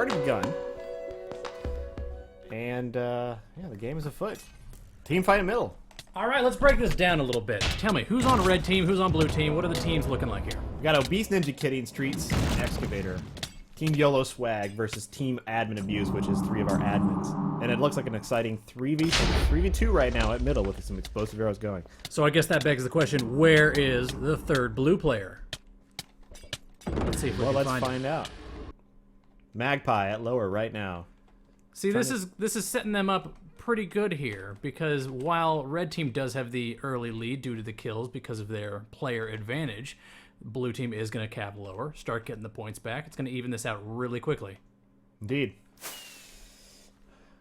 already begun. And, yeah, the game is afoot. Team fight in middle. All right, let's break this down a little bit. Tell me, who's on red team, who's on blue team? What are the teams looking like here? We got Obese Ninja Kitty and Streets and Excavator. Team YoloSwag versus Team Admin Abuse, which is 3 of our admins. And it looks like an exciting 3v2 right now at middle with some explosive arrows going. So I guess that begs the question, where is the third blue player? Let's see if we can find out. Magpie at lower right now. See, this is setting them up pretty good here, because while red team does have the early lead due to the kills because of their player advantage, blue team is going to cap lower, start getting the points back. It's going to even this out really quickly. Indeed.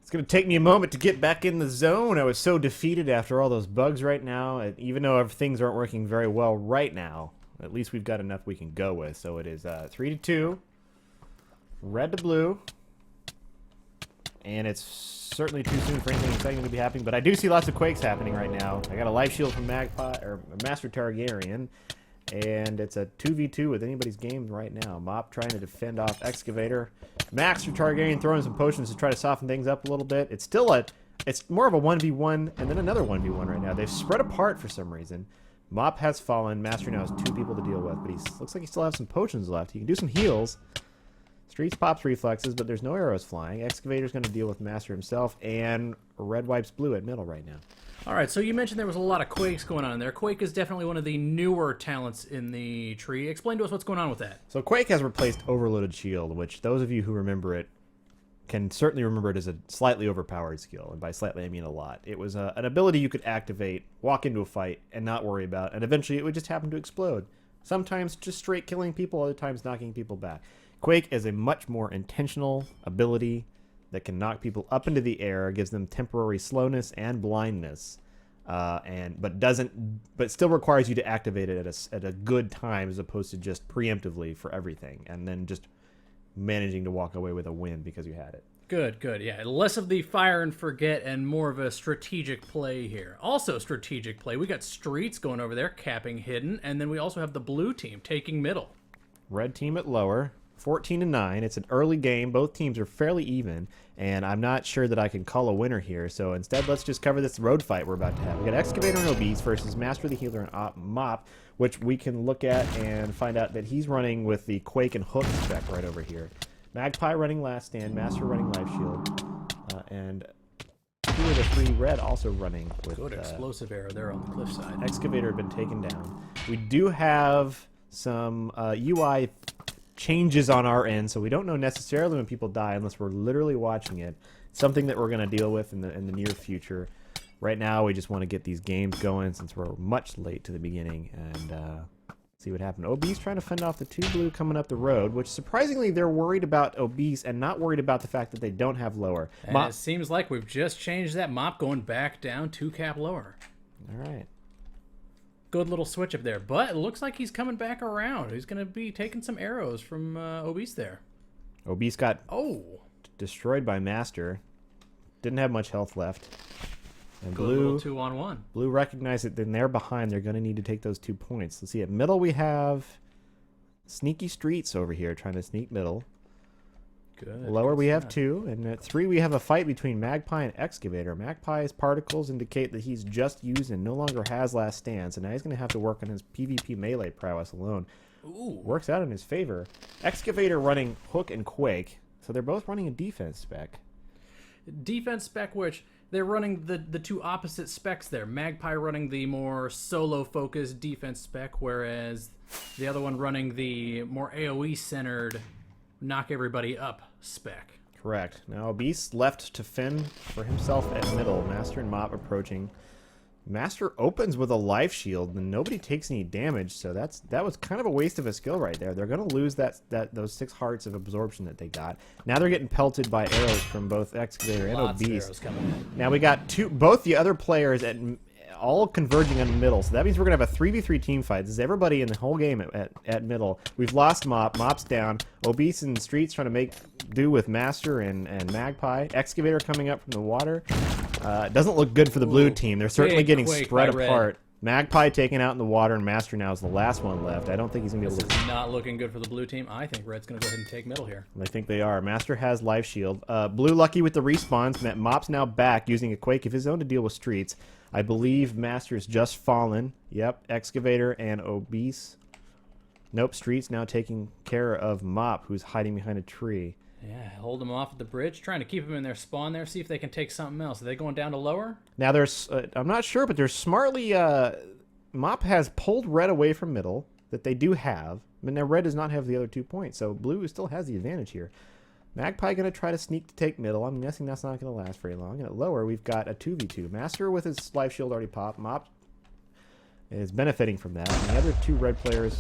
It's going to take me a moment to get back in the zone. I was so defeated after all those bugs right now. And even though things aren't working very well right now, at least we've got enough we can go with. So it is 3-2, red to blue. And it's certainly too soon for anything exciting to be happening, but I do see lots of quakes happening right now. I got a life shield from Magpie or Master Targaryen, and it's a 2v2 with anybody's game right now. Mop trying to defend off Excavator. Master Targaryen throwing some potions to try to soften things up a little bit. It's more of a 1v1 and then another 1v1 right now. They've spread apart for some reason. Mop has fallen. Master now has 2 people to deal with, but looks like he still has some potions left. He can do some heals. Streets pops reflexes, but there's no arrows flying. Excavator's going to deal with Master himself, and red wipes blue at middle right now. All right, so you mentioned there was a lot of quakes going on there. Quake is definitely one of the newer talents in the tree. Explain to us what's going on with that. So Quake has replaced Overloaded Shield, which those of you who remember it can certainly remember it as a slightly overpowered skill, and by slightly I mean a lot. It was an ability you could activate, walk into a fight, and not worry about, and eventually it would just happen to explode. Sometimes just straight killing people, other times knocking people back. Quake is a much more intentional ability that can knock people up into the air, gives them temporary slowness and blindness, but still requires you to activate it at a good time as opposed to just preemptively for everything and then just managing to walk away with a win because you had it. Good, yeah. Less of the fire and forget and more of a strategic play here. Also strategic play. We got Streets going over there, capping hidden, and then we also have the blue team taking middle. Red team at lower. 14-9. It's an early game. Both teams are fairly even, and I'm not sure that I can call a winner here. So instead, let's just cover this road fight we're about to have. We got Excavator and Obese versus Master the Healer and Mop, which we can look at and find out that he's running with the Quake and Hook spec right over here. Magpie running Last Stand, Master running Life Shield, and 2 of the 3 red also running with good explosive arrow there on the cliffside. Excavator had been taken down. We do have some UI changes on our end, so we don't know necessarily when people die unless we're literally watching it. Something that we're going to deal with in the near future. Right now, we just want to get these games going since we're much late to the beginning and see what happened. Obese trying to fend off the 2 blue coming up the road, which surprisingly they're worried about Obese and not worried about the fact that they don't have lower. And it seems like we've just changed that. Mop going back down 2 cap lower. All right. Good little switch up there, but it looks like he's coming back around. He's going to be taking some arrows from Obese there. Obese got destroyed by Master. Didn't have much health left. And good little 2-on-1. Blue recognized that then they're behind. They're going to need to take those 2 points. Let's see. At middle, we have Sneaky Streets over here trying to sneak middle. Good. Lower, we have 2. And at 3, we have a fight between Magpie and Excavator. Magpie's particles indicate that he's just used and no longer has Last Stand. So now he's going to have to work on his PvP melee prowess alone. Ooh. Works out in his favor. Excavator running Hook and Quake. So they're both running a defense spec. Defense spec, which they're running the 2 opposite specs there. Magpie running the more solo-focused defense spec, whereas the other one running the more AoE-centered knock everybody up spec. Correct. Now Obese left to fend for himself at middle. Master and Mop approaching. Master opens with a life shield and nobody takes any damage, so that was kind of a waste of a skill right there. They're going to lose those 6 hearts of absorption that they got. Now they're getting pelted by arrows from both Excavator and Lots Obese. of arrows coming in. Now we got both the other players all converging on the middle, so that means we're going to have a 3v3 team fight. This is everybody in the whole game at middle. We've lost Mop. Mop's down. Obese and Streets trying to make do with Master and Magpie. Excavator coming up from the water. Doesn't look good for the blue team. They're certainly getting spread apart. Magpie taken out in the water, and Master now is the last one left. I don't think he's going to be able This to... is not looking good for the blue team. I think Red's going to go ahead and take middle here. I think they are. Master has life shield. Blue lucky with the respawns. Mop's now back using a Quake of his own to deal with Streets. I believe Master's just fallen. Yep, Excavator and Obese. Nope, Streets now taking care of Mop, who's hiding behind a tree. Yeah, hold them off at the bridge, trying to keep them in their spawn there, see if they can take something else. Are they going down to lower? Now, there's... I'm not sure, but there's smartly... Mop has pulled Red away from middle, that they do have. But now Red does not have the other 2 points, so Blue still has the advantage here. Magpie going to try to sneak to take middle. I'm guessing that's not going to last very long. And at lower, we've got a 2v2. Master with his life shield already popped. Mop is benefiting from that. And the other 2 red players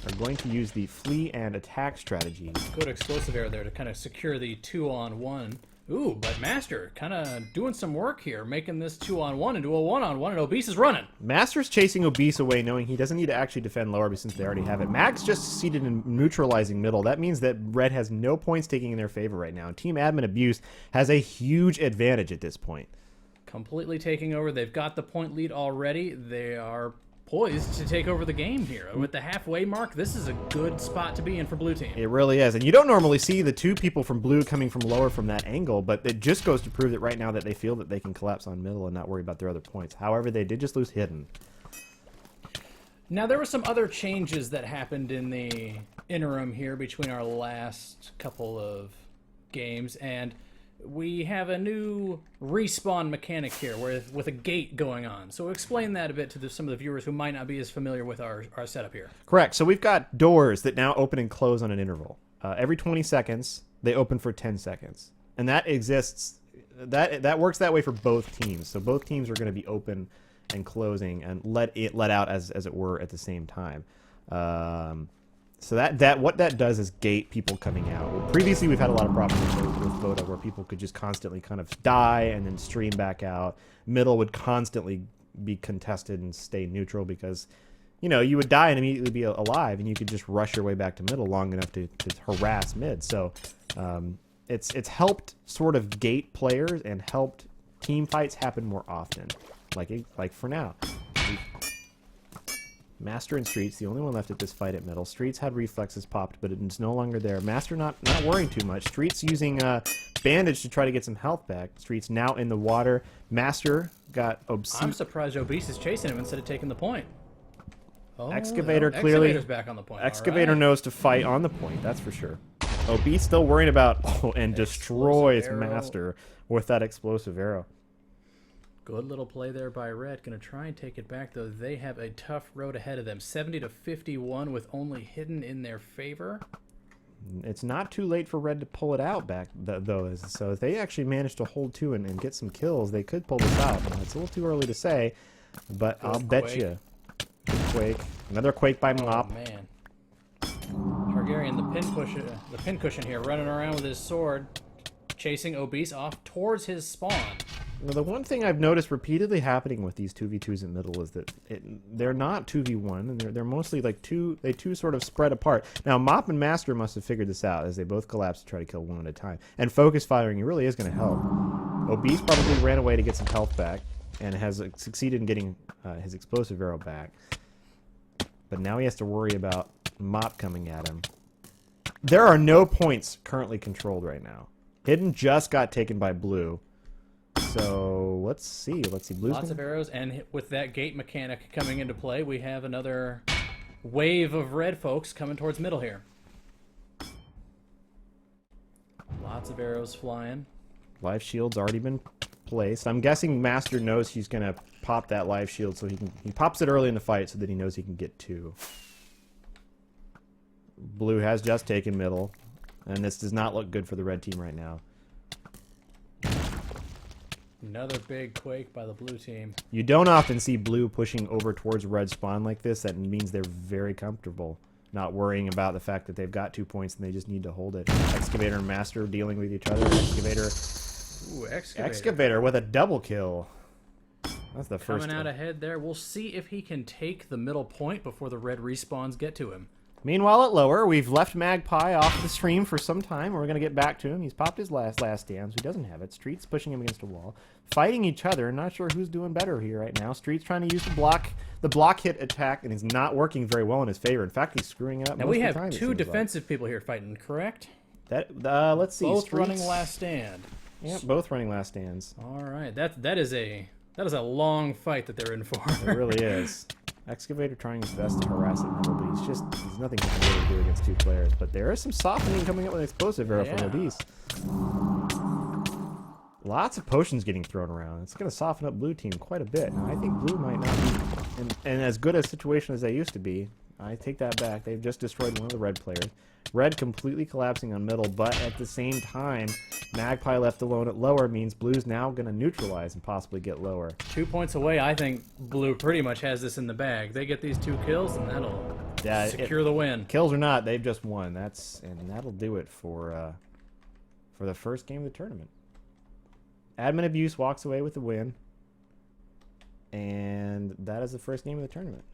are going to use the flee and attack strategy. Good explosive arrow there to kind of secure the 2-on-1. Ooh, but Master kind of doing some work here, making this 2-on-1 into a 1-on-1, and Obese is running. Master's chasing Obese away, knowing he doesn't need to actually defend lower since they already have it. Mag's just succeeded in neutralizing middle. That means that Red has no points taking in their favor right now. Team Admin Abuse has a huge advantage at this point. Completely taking over. They've got the point lead already. They are poised to take over the game here. With the halfway mark, this is a good spot to be in for blue team. It really is. And you don't normally see the 2 people from blue coming from lower from that angle, but it just goes to prove that right now that they feel that they can collapse on middle and not worry about their other points. However, they did just lose hidden. Now, there were some other changes that happened in the interim here between our last couple of games, and we have a new respawn mechanic here with a gate going on. So explain that a bit to some of the viewers who might not be as familiar with our setup here. Correct. So we've got doors that now open and close on an interval. Every 20 seconds, they open for 10 seconds. And that exists, that works that way for both teams. So both teams are going to be open and closing and let out as it were at the same time. So what that does is gate people coming out. Well, previously, we've had a lot of problems with Voda where people could just constantly kind of die and then stream back out. Middle would constantly be contested and stay neutral because, you know, you would die and immediately be alive, and you could just rush your way back to middle long enough to harass mid. So it's helped sort of gate players and helped team fights happen more often, like for now. Master and Streets, the only one left at this fight at middle. Streets had reflexes popped, but it's no longer there. Master not worrying too much. Streets using bandage to try to get some health back. Streets now in the water. Master got obsessed. I'm surprised Obese is chasing him instead of taking the point. Oh, Excavator clearly. Excavator's back on the point. Excavator knows to fight on the point, that's for sure. Obese still worrying about and destroys Master with that explosive arrow. Good little play there by Red. Going to try and take it back, though. They have a tough road ahead of them. 70-51 with only hidden in their favor. It's not too late for Red to pull it out back, though. So if they actually manage to hold 2 and get some kills, they could pull this out. It's a little too early to say, but I'll bet you. Quake. Another Quake by Mop. Oh, man. Targaryen, the pin cushion here, running around with his sword, chasing Obese off towards his spawn. Well, the one thing I've noticed repeatedly happening with these 2v2s in middle is that they're not 2v1, and they're mostly like they sort of spread apart. Now, Mop and Master must have figured this out as they both collapse to try to kill one at a time. And focus firing really is going to help. Obese probably ran away to get some health back and has succeeded in getting his explosive arrow back. But now he has to worry about Mop coming at him. There are no points currently controlled right now. Hidden just got taken by Blue. So let's see. Blue's Lots of arrows, and with that gate mechanic coming into play, we have another wave of red folks coming towards middle here. Lots of arrows flying. Life shield's already been placed. I'm guessing Master knows he's gonna pop that life shield, so he pops it early in the fight so that he knows he can get 2. Blue has just taken middle, and this does not look good for the red team right now. Another big Quake by the blue team. You don't often see Blue pushing over towards red spawn like this. That means they're very comfortable, not worrying about the fact that they've got 2 points and they just need to hold it. Excavator and Master dealing with each other. Excavator with a double kill. That's the first. Coming out ahead there. We'll see if he can take the middle point before the red respawns get to him. Meanwhile, at lower, we've left Magpie off the stream for some time. We're going to get back to him. He's popped his last dance. He doesn't have it. Street's pushing him against a wall. Fighting each other. Not sure who's doing better here right now. Street's trying to use the block hit attack, and he's not working very well in his favor. In fact, he's screwing it up Now most we of the have time, two defensive people here fighting, correct? Let's see. Both Street's running last stand. Yeah, both running last stands. All right, that is a long fight that they're in for. It really is. Excavator trying his best to harass it, but there's nothing he can really do against two players. But there is some softening coming up with explosive arrow from Obese. Lots of potions getting thrown around. It's going to soften up blue team quite a bit. Now, I think blue might not be in as good a situation as they used to be. I take that back. They've just destroyed one of the red players. Red completely collapsing on middle, but at the same time, Magpie left alone at lower means blue's now going to neutralize and possibly get lower. 2 points away. I think blue pretty much has this in the bag. They get these 2 kills, and that'll secure the win. Kills or not, they've just won. And that'll do it for the first game of the tournament. Admin Abuse walks away with the win, and that is the first game of the tournament.